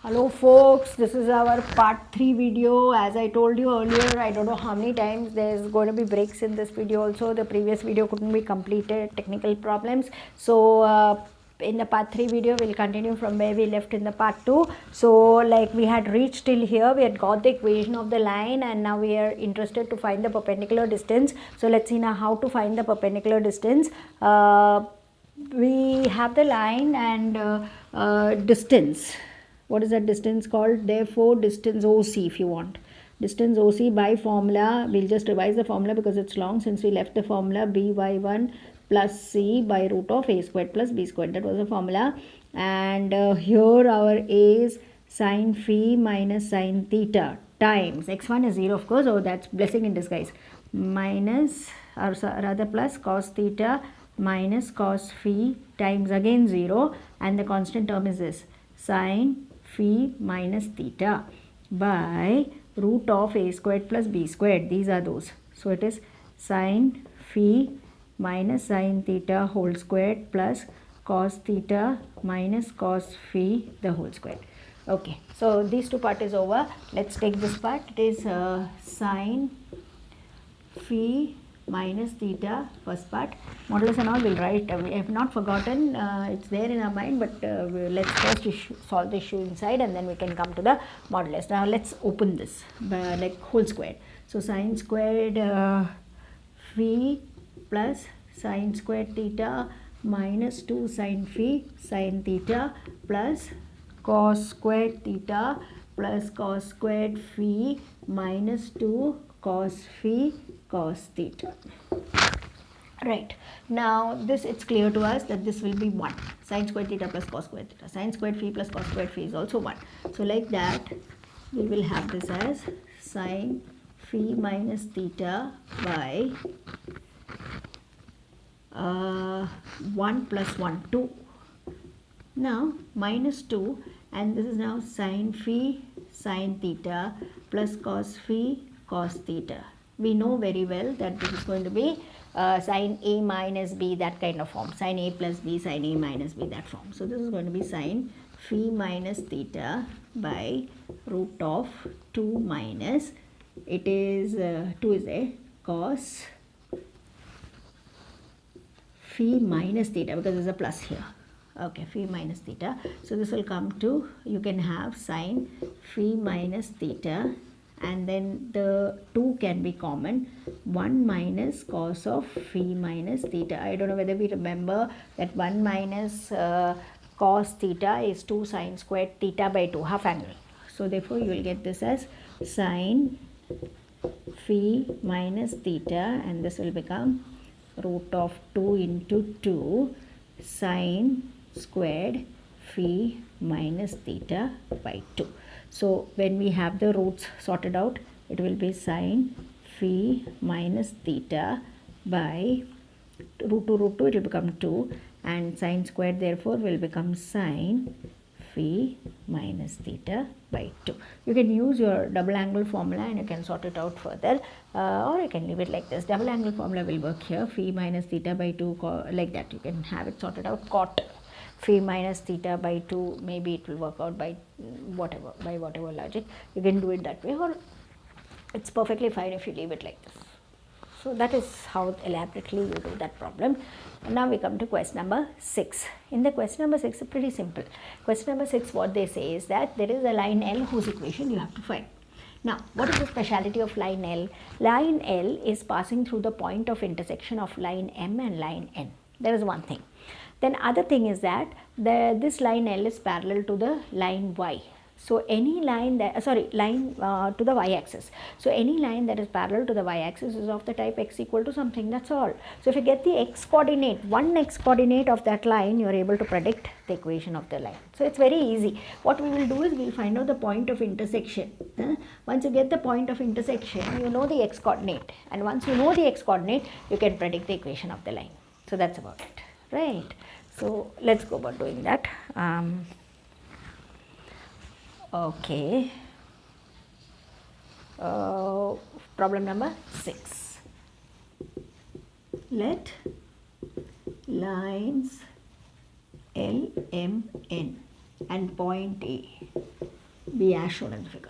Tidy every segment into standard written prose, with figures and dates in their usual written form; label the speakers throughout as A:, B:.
A: Hello folks, this is our part 3 video. As I told you earlier, I don't know how many times there's going to be breaks in this video also. The previous video couldn't be completed, technical problems. So in the part 3 video, we'll continue from where we left in the part 2. So like we had reached till here, we had got the equation of the line and now we are interested to find the perpendicular distance. So let's see now how to find the perpendicular distance. We have the line and distance. What is that distance called? Therefore distance OC, if you want distance OC by formula, we'll just revise the formula because it's long since we left the formula, by1 plus c by root of a squared plus b squared. That was the formula. And here our a is sine phi minus sine theta times x1 is 0, of course. Oh, that's blessing in disguise. Minus, or rather plus cos theta minus cos phi times again 0, and the constant term is this, sine phi minus theta by root of a squared plus b squared. These are those. So it is sine phi minus sine theta whole squared plus cos theta minus cos phi the whole squared. Okay, so these two part is over. Let's take this part. It is sine phi minus theta, first part. Modulus and all we'll write. We have not forgotten, it's there in our mind, but let's first solve the issue inside and then we can come to the modulus. Now let's open this like whole squared. So sine squared phi plus sine squared theta minus 2 sine phi sine theta plus cos squared theta plus cos squared phi minus 2 cos phi cos theta. Right, now this, it's clear to us that this will be 1, sine squared theta plus cos squared theta. Sine squared phi plus cos squared phi is also 1. So like that we will have this as sine phi minus theta by 1 plus 1, 2. Now minus 2, and this is now sine phi sine theta plus cos phi cos theta. We know very well that this is going to be sine a minus b, that kind of form, sine a plus b, sine a minus b, that form. So this is going to be sine phi minus theta by root of 2 minus, it is 2 is there, cos phi minus theta, because there's a plus here. Okay, phi minus theta. So this will come to, you can have sine phi minus theta, and then the 2 can be common, 1 minus cos of phi minus theta. I don't know whether we remember that 1 minus cos theta is 2 sine squared theta by 2, half angle. So therefore you will get this as sine phi minus theta, and this will become root of 2 into 2 sine squared phi minus theta by 2. So when we have the roots sorted out, it will be sine phi minus theta by root 2, it will become 2, and sine squared therefore will become sine phi minus theta by 2. You can use your double angle formula and you can sort it out further, or you can leave it like this. Double angle formula will work here, phi minus theta by 2, like that. You can have it sorted out, cot phi minus theta by 2, maybe it will work out by whatever logic. You can do it that way, or it's perfectly fine if you leave it like this. So that is how elaborately you do that problem. And now we come to question number 6. In the question number 6, it's pretty simple. Question number 6, what they say is that there is a line L whose equation you have to find. Now, what is the speciality of line L? Line L is passing through the point of intersection of line M and line N. There is one thing. Then other thing is that this line L is parallel to the line Y. So any line that, line to the y-axis. So any line that is parallel to the y-axis is of the type x equal to something, that's all. So if you get the x coordinate, one x coordinate of that line, you are able to predict the equation of the line. So it's very easy. What we will do is we will find out the point of intersection. Once you get the point of intersection, you know the x coordinate, and once you know the x coordinate, you can predict the equation of the line. So that's about it, right? So let's go about doing that. Okay, problem number 6. Let lines L, M, N and point A be as shown in the figure.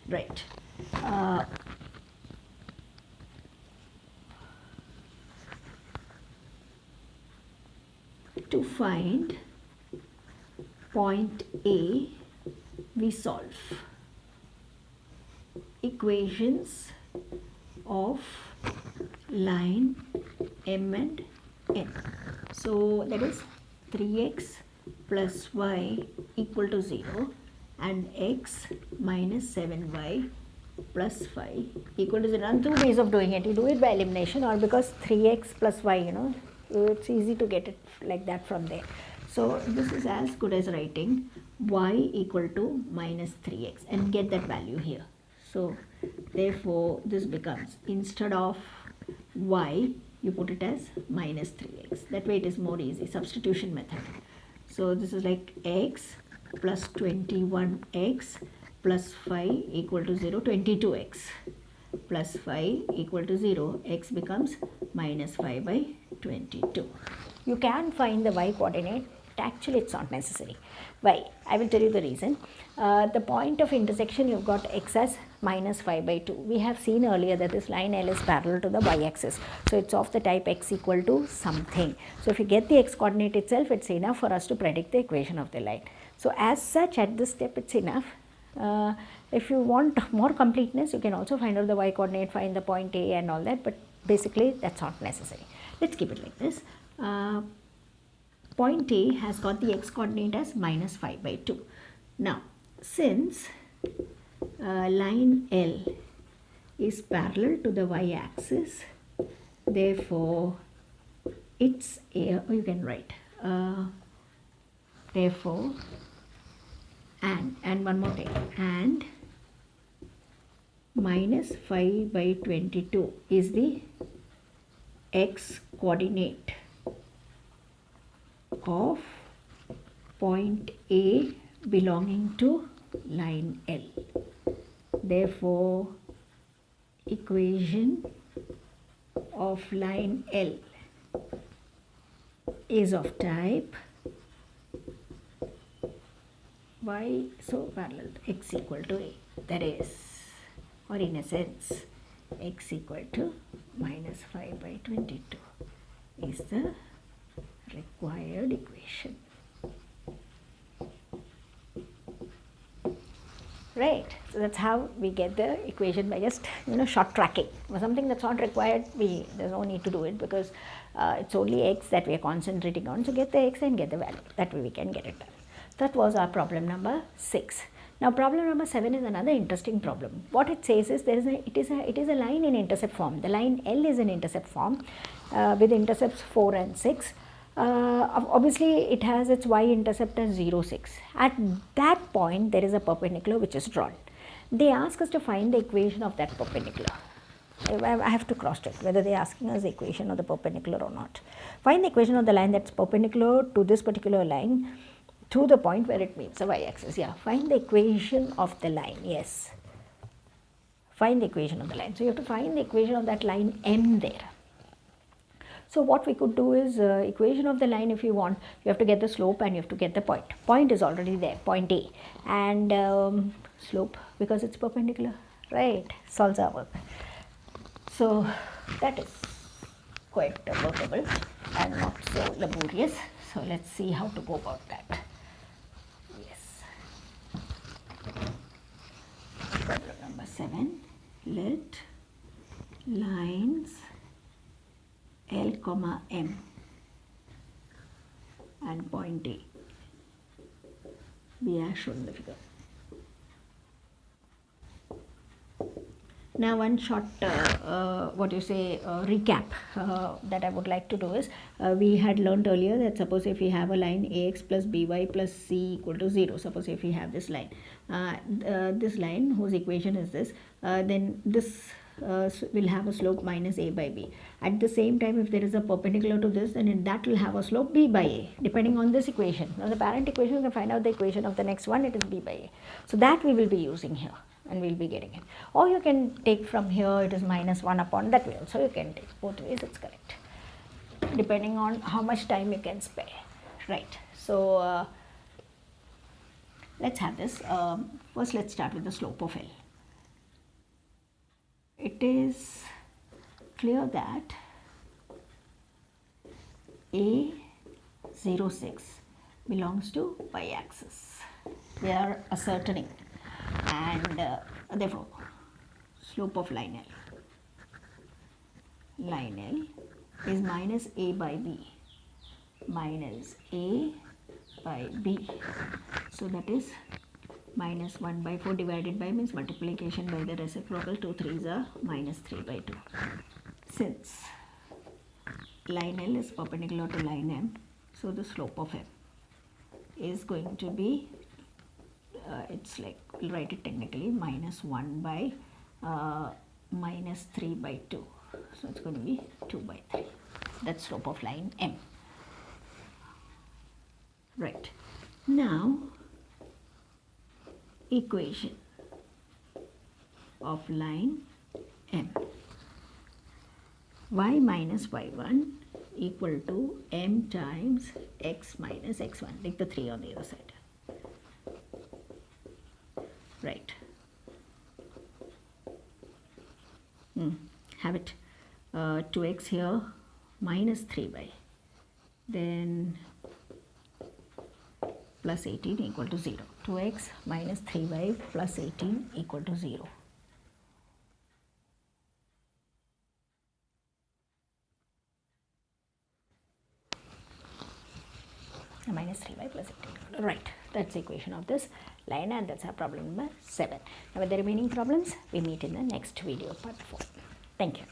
A: Right. To find point A, we solve equations of line M and N. So that is 3x plus y equal to 0 and x minus 7y plus 5 equal to 0. And two ways of doing it. You do it by elimination, or because 3x plus y, it's easy to get it like that from there. So this is as good as writing y equal to minus 3x and get that value here. So therefore this becomes, instead of y, you put it as minus 3x. That way it is more easy, substitution method. So this is like x plus 21x plus 5 equal to 0, 22x plus 5 equal to 0, x becomes minus 5 by 22. You can find the y coordinate, actually it's not necessary. Why? I will tell you the reason. The point of intersection, you've got x as minus 5 by 2. We have seen earlier that this line L is parallel to the y-axis. So it's of the type x equal to something. So if you get the x coordinate itself, it's enough for us to predict the equation of the line. So as such, at this step it's enough. If you want more completeness, you can also find out the y coordinate, find the point A and all that, but basically that's not necessary. Let's keep it like this. Point A has got the x coordinate as minus 5 by 2. Now, since line L is parallel to the y-axis, therefore it's a, you can write therefore and one more thing, and minus 5 by 22 is the x coordinate of point A belonging to line L. Therefore, equation of line L is of type y, so parallel, x equal to A. That is, or in a sense, x equal to minus 5 by 22 is the required equation. Right, so that's how we get the equation, by just short tracking. For something that's not required, there's no need to do it, because it's only x that we are concentrating on. So get the x and get the value. That way we can get it done. That was our problem number 6. Now problem number 7 is another interesting problem. What it says is it is a line in intercept form. The line L is in intercept form with intercepts 4 and 6. Obviously it has its y-intercept as 0, 6. At that point there is a perpendicular which is drawn. They ask us to find the equation of that perpendicular. I have to cross check whether they are asking us the equation of the perpendicular or not. Find the equation of the line that's perpendicular to this particular line to the point where it meets the y-axis. Yeah, find the equation of the line. Yes, find the equation of the line. So you have to find the equation of that line M there. So what we could do is equation of the line, if you want, you have to get the slope and you have to get the point. Point is already there, point A, and slope, because it's perpendicular, right, solves our work. So that is quite workable and not so laborious. So let's see how to go about that. Yes. Problem number 7. Let lines L, M and point A be as shown in the figure. Now one short recap that I would like to do is, we had learned earlier that suppose if we have a line ax plus by plus c equal to 0, suppose if we have this line, this line whose equation is this, then this will have a slope minus a by b. At the same time, if there is a perpendicular to this, then that will have a slope b by a, depending on this equation. Now the parent equation, you can find out the equation of the next one, it is b by a. So that we will be using here and we will be getting it. Or you can take from here, it is minus 1 upon that way. So you can take both ways, it's correct, depending on how much time you can spare, Right. So let's have this. First, let's start with the slope of L. It is clear that A06 belongs to y-axis. We are ascertaining, and therefore slope of line L is minus A by B, minus A by B. So that is minus 1 by 4 divided by, means multiplication by the reciprocal, 2 3s are minus 3 by 2. Since line L is perpendicular to line M, so the slope of M is going to be, it's like, we'll write it technically, minus 1 by minus 3 by 2. So it's going to be 2 by 3. That's slope of line M. Right. Now, equation of line M. Y minus y1 equal to M times x minus x1. Take the 3 on the other side. Right. Have it. 2x here minus 3 by. Then plus 18 equal to 0. 2x minus 3y plus 18 equal to 0. Minus 3y plus 18. Right. That's the equation of this line, and that's our problem number 7. Now with the remaining problems, we meet in the next video, part 4. Thank you.